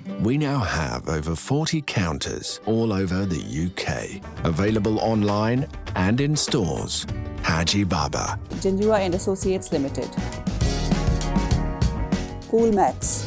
We now have over 40 counters all over the UK, available online and in stores. Haji Baba. Janjua and Associates Limited. Coolmax.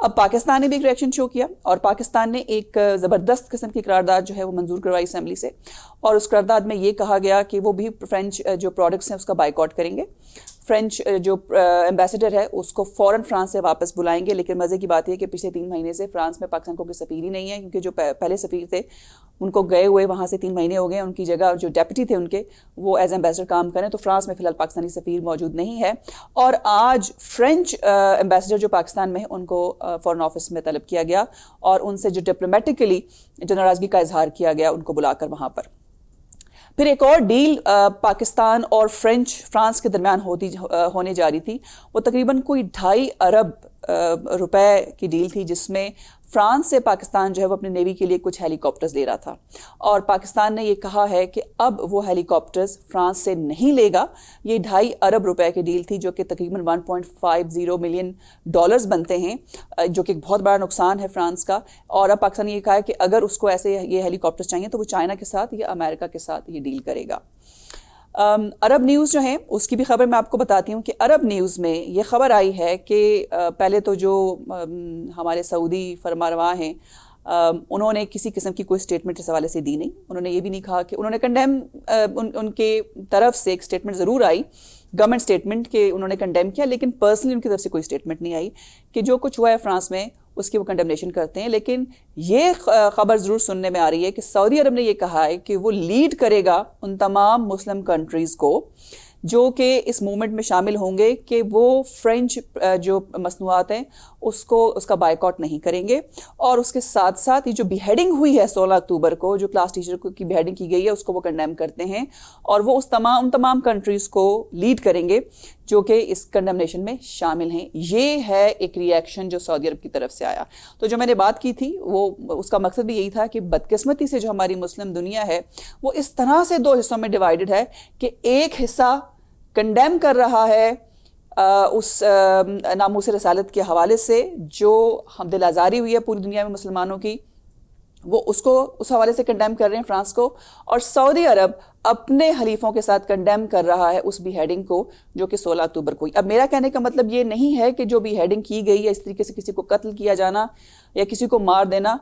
اب پاکستان نے بھی ایک reaction شو کیا اور پاکستان نے ایک زبردست قسم کی قرارداد جو ہے وہ منظور کروائی اسمبلی سے, اور اس قرارداد میں یہ کہا گیا کہ وہ بھی فرینچ جو پروڈکٹس ہیں اس کا بائیکاٹ کریں گے. فرینچ جو ایمبیسڈر ہے اس کو فوراً فرانس سے واپس بلائیں گے. لیکن مزے کی بات یہ کہ پچھلے 3 مہینے سے فرانس میں پاکستان کو کوئی سفیر ہی نہیں ہے, کیونکہ جو پہلے سفیر تھے ان کو گئے ہوئے وہاں سے 3 مہینے ہو گئے, ان کی جگہ جو ڈیپٹی تھے ان کے وہ ایز ایمبیسڈر کام کریں. تو فرانس میں فی الحال پاکستانی سفیر موجود نہیں ہے, اور آج فرینچ ایمبیسڈر جو پاکستان میں ہیں ان کو فورن آفس میں طلب کیا گیا اور ان سے جو ڈپلومیٹکلی جو ناراضگی کا اظہار کیا گیا ان کو بلا کر وہاں پر. پھر ایک اور ڈیل پاکستان اور فرانس کے درمیان ہونے جا رہی تھی, وہ تقریباً کوئی 2.5 ارب روپے کی ڈیل تھی, جس میں فرانس سے پاکستان جو ہے وہ اپنی نیوی کے لیے کچھ ہیلی کاپٹرز دے رہا تھا, اور پاکستان نے یہ کہا ہے کہ اب وہ ہیلی کاپٹرز فرانس سے نہیں لے گا. یہ 2.5 ارب روپے کی ڈیل تھی جو کہ تقریباً $1.50 ملین بنتے ہیں, جو کہ ایک بہت بڑا نقصان ہے فرانس کا. اور اب پاکستان نے یہ کہا ہے کہ اگر اس کو ایسے یہ ہیلی کاپٹرز چاہیے تو وہ چائنا کے ساتھ یا امریکہ کے ساتھ یہ ڈیل کرے گا. عرب نیوز جو ہیں اس کی بھی خبر میں آپ کو بتاتی ہوں کہ عرب نیوز میں یہ خبر آئی ہے کہ پہلے تو جو ہمارے سعودی فرمانروا ہیں انہوں نے کسی قسم کی کوئی اسٹیٹمنٹ اس حوالے سے دی نہیں. انہوں نے یہ بھی نہیں کہا کہ انہوں نے کنڈیم, ان کے طرف سے ایک اسٹیٹمنٹ ضرور آئی گورنمنٹ اسٹیٹمنٹ کہ انہوں نے کنڈیم کیا, لیکن پرسنلی ان کی طرف سے کوئی اسٹیٹمنٹ نہیں آئی کہ جو کچھ ہوا ہے فرانس میں اس کی وہ کنڈمنیشن کرتے ہیں. لیکن یہ خبر ضرور سننے میں آ رہی ہے کہ سعودی عرب نے یہ کہا ہے کہ وہ لیڈ کرے گا ان تمام مسلم کنٹریز کو جو کہ اس موومنٹ میں شامل ہوں گے کہ وہ فرینچ جو مصنوعات ہیں اس کا بائیکاٹ نہیں کریں گے. اور اس کے ساتھ ساتھ یہ جو بیہیڈنگ ہوئی ہے 16 اکتوبر کو, جو کلاس ٹیچر کی بیہیڈنگ کی گئی ہے, اس کو وہ کنڈیم کرتے ہیں, اور وہ ان تمام کنٹریز کو لیڈ کریں گے جو کہ اس کنڈمنیشن میں شامل ہیں. یہ ہے ایک ری ایکشن جو سعودی عرب کی طرف سے آیا. تو جو میں نے بات کی تھی وہ اس کا مقصد بھی یہی تھا کہ بدقسمتی سے جو ہماری مسلم دنیا ہے وہ اس طرح سے 2 حصوں میں ڈیوائیڈڈ ہے کہ ایک حصہ کنڈیم کر رہا ہے اس ناموس رسالت کے حوالے سے جو دل آزاری ہوئی ہے پوری دنیا میں مسلمانوں کی, وہ اس کو اس حوالے سے کنڈیم کر رہے ہیں فرانس کو, اور سعودی عرب اپنے حلیفوں کے ساتھ کنڈیم کر رہا ہے اس بی ہیڈنگ کو جو کہ 16 اکتوبر کو. اب میرا کہنے کا مطلب یہ نہیں ہے کہ جو بی ہیڈنگ کی گئی ہے اس طریقے سے کسی کو قتل کیا جانا یا کسی کو مار دینا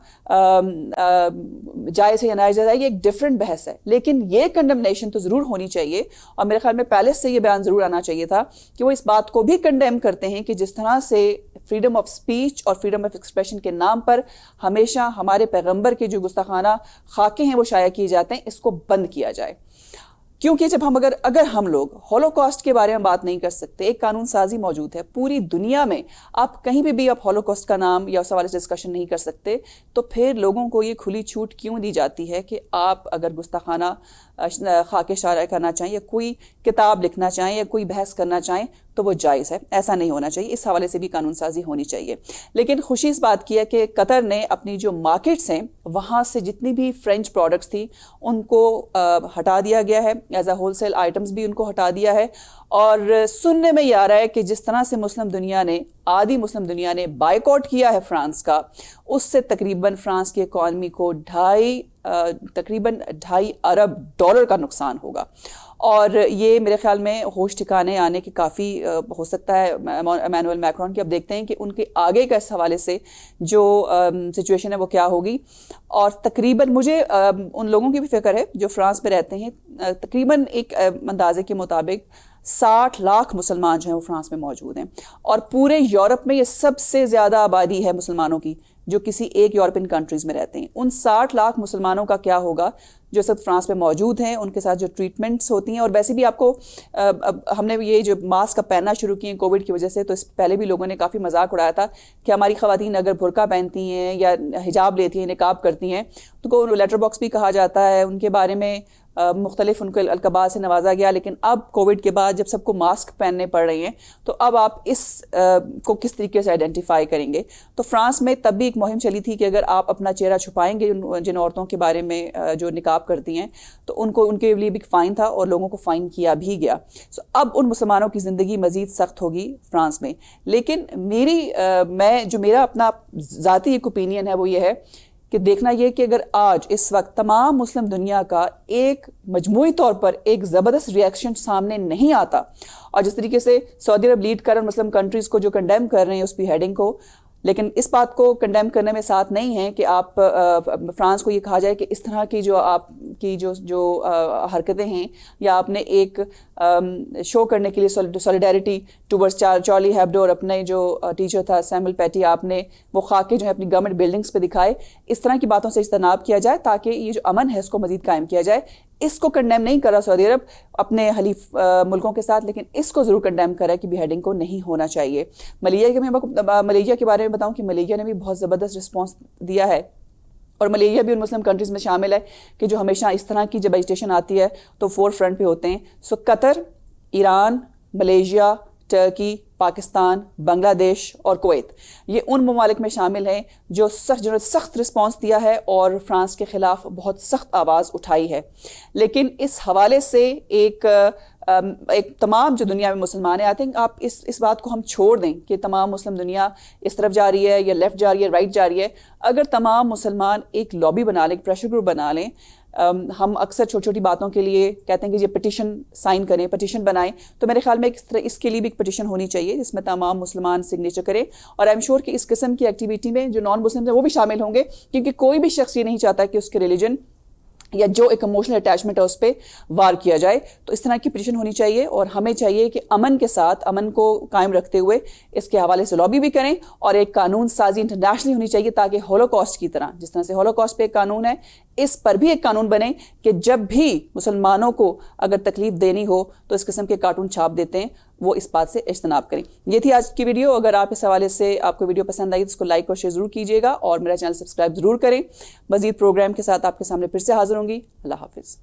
جائز ہے یا ناجائز ہے, یہ ایک ڈفرینٹ بحث ہے. لیکن یہ کنڈمنیشن تو ضرور ہونی چاہیے, اور میرے خیال میں پہلے سے یہ بیان ضرور آنا چاہیے تھا کہ وہ اس بات کو بھی کنڈیم کرتے ہیں کہ جس طرح سے فریڈم آف سپیچ اور فریڈم آف ایکسپریشن کے نام پر ہمیشہ ہمارے پیغمبر کے جو گستاخانہ خاکے ہیں وہ شائع کیے جاتے ہیں, اس کو بند کیا جائے. کیونکہ جب اگر ہم لوگ ہولوکاسٹ کے بارے میں بات نہیں کر سکتے, ایک قانون سازی موجود ہے پوری دنیا میں, آپ کہیں بھی آپ ہولوکاسٹ کا نام یا اس حوالے سے ڈسکشن نہیں کر سکتے, تو پھر لوگوں کو یہ کھلی چھوٹ کیوں دی جاتی ہے کہ آپ اگر گستاخانہ خاکے شائع کرنا چاہیں یا کوئی کتاب لکھنا چاہیں یا کوئی بحث کرنا چاہیں تو وہ جائز ہے. ایسا نہیں ہونا چاہیے, اس حوالے سے بھی قانون سازی ہونی چاہیے. لیکن خوشی اس بات کی ہے کہ قطر نے اپنی جو مارکیٹس ہیں وہاں سے جتنی بھی فرینچ پروڈکٹس تھی ان کو ہٹا دیا گیا ہے, as a wholesale items بھی ان کو ہٹا دیا ہے. اور سننے میں یہ آ رہا ہے کہ جس طرح سے آدھی مسلم دنیا نے بائیکاٹ کیا ہے فرانس کا, اس سے تقریباً فرانس کی اکانومی کو تقریباً $2.5 ارب کا نقصان ہوگا. اور یہ میرے خیال میں ہوش ٹھکانے آنے کی کافی ہو سکتا ہے ایمانوئل میکرون کی. اب دیکھتے ہیں کہ ان کے آگے کا اس حوالے سے جو سچویشن ہے وہ کیا ہوگی. اور تقریباً مجھے ان لوگوں کی بھی فکر ہے جو فرانس میں رہتے ہیں, تقریباً ایک اندازے کے مطابق 60 لاکھ مسلمان جو ہیں وہ فرانس میں موجود ہیں, اور پورے یورپ میں یہ سب سے زیادہ آبادی ہے مسلمانوں کی جو کسی ایک یورپین کنٹریز میں رہتے ہیں. ان 60 لاکھ مسلمانوں کا کیا ہوگا جو سب فرانس میں موجود ہیں, ان کے ساتھ جو ٹریٹمنٹس ہوتی ہیں. اور ویسے بھی آپ کو ہم نے یہ جو ماسک کا پہننا شروع کیے ہیں کووڈ کی وجہ سے, تو اس پہلے بھی لوگوں نے کافی مذاق اڑایا تھا کہ ہماری خواتین اگر برقع پہنتی ہیں یا حجاب لیتی ہیں, نقاب کرتی ہیں, تو لیٹر باکس بھی کہا جاتا ہے, ان کے بارے میں مختلف ان کو القابات سے نوازا گیا. لیکن اب کووڈ کے بعد جب سب کو ماسک پہننے پڑ رہے ہیں تو اب آپ اس کو کس طریقے سے آئیڈینٹیفائی کریں گے. تو فرانس میں تب بھی ایک مہم چلی تھی کہ اگر آپ اپنا چہرہ چھپائیں گے جن عورتوں کے بارے میں جو نقاب کرتی ہیں تو ان کے لیے بھی فائن تھا, اور لوگوں کو فائن کیا بھی گیا. اب ان مسلمانوں کی زندگی مزید سخت ہوگی فرانس میں. لیکن میرا اپنا ذاتی ایک اوپینین ہے, وہ یہ ہے کہ دیکھنا یہ کہ اگر آج اس وقت تمام مسلم دنیا کا ایک مجموعی طور پر ایک زبردست ری ایکشن سامنے نہیں آتا, اور جس طریقے سے سعودی عرب لیڈ کر مسلم کنٹریز کو جو کنڈیم کر رہے ہیں اس پی ہیڈنگ کو, لیکن اس بات کو کنڈیم کرنے میں ساتھ نہیں ہیں کہ آپ فرانس کو یہ کہا جائے کہ اس طرح کی جو آپ کی جو حرکتیں ہیں یا آپ نے ایک شو کرنے کے لیے سولیڈیرٹی ٹورڈز چارلی ہیبڈو اور اپنے جو ٹیچر تھا سیمول پیٹی آپ نے وہ خاکے جو ہے اپنی گورنمنٹ بلڈنگز پہ دکھائے. اس طرح کی باتوں سے اجتناب کیا جائے تاکہ یہ جو امن ہے اس کو مزید قائم کیا جائے. اس کو کنڈیم نہیں کرا سعودی عرب اپنے حلیف ملکوں کے ساتھ, لیکن اس کو ضرور کنڈیم کرا کہ بیہیڈنگ کو نہیں ہونا چاہیے. ملیشیا کے بارے میں بتاؤں کہ ملیشیا نے بھی بہت زبردست رسپانس دیا ہے, اور ملیشیا بھی ان مسلم کنٹریز میں شامل ہے کہ جو ہمیشہ اس طرح کی جب ایجیٹیشن آتی ہے تو فور فرنٹ پہ ہوتے ہیں. سو قطر, ایران, ملیشیا, ترکی, پاکستان, بنگلہ دیش اور کویت یہ ان ممالک میں شامل ہیں جنہوں نے سخت رسپانس دیا ہے اور فرانس کے خلاف بہت سخت آواز اٹھائی ہے. لیکن اس حوالے سے ایک تمام جو دنیا میں مسلمان ہیں, آئی تھنک آپ اس بات کو ہم چھوڑ دیں کہ تمام مسلم دنیا اس طرف جا رہی ہے یا لیفٹ جا رہی ہے, رائٹ جا رہی ہے. اگر تمام مسلمان ایک لابی بنا لیں, ایک پریشر گروپ بنا لیں, ہم اکثر چھوٹی چھوٹی باتوں کے لیے کہتے ہیں کہ یہ پٹیشن سائن کریں, پٹیشن بنائیں, تو میرے خیال میں اس کے لیے بھی ایک پٹیشن ہونی چاہیے جس میں تمام مسلمان سگنیچر کریں. اور آئی ایم شیور کہ اس قسم کی ایکٹیویٹی میں جو نان مسلم ہیں وہ بھی شامل ہوں گے, کیونکہ کوئی بھی شخص یہ نہیں چاہتا کہ اس کے ریلیجن یا جو ایک ایموشنل اٹیچمنٹ ہے اس پہ وار کیا جائے. تو اس طرح کی پٹیشن ہونی چاہیے, اور ہمیں چاہیے کہ امن کے ساتھ امن کو قائم رکھتے ہوئے اس کے حوالے سے لابی بھی کریں, اور ایک قانون سازی انٹرنیشنلی ہونی چاہیے تاکہ ہولوکاسٹ کی طرح, جس طرح سے ہولوکاسٹ پہ ایک قانون ہے, اس پر بھی ایک قانون بنے کہ جب بھی مسلمانوں کو اگر تکلیف دینی ہو تو اس قسم کے کارٹون چھاپ دیتے ہیں, وہ اس بات سے اجتناب کریں. یہ تھی آج کی ویڈیو. اگر آپ اس حوالے سے آپ کو ویڈیو پسند آئی تو اس کو لائک اور شیئر ضرور کیجیے گا, اور میرا چینل سبسکرائب ضرور کریں. مزید پروگرام کے ساتھ آپ کے سامنے پھر سے حاضر ہوں گی. اللہ حافظ.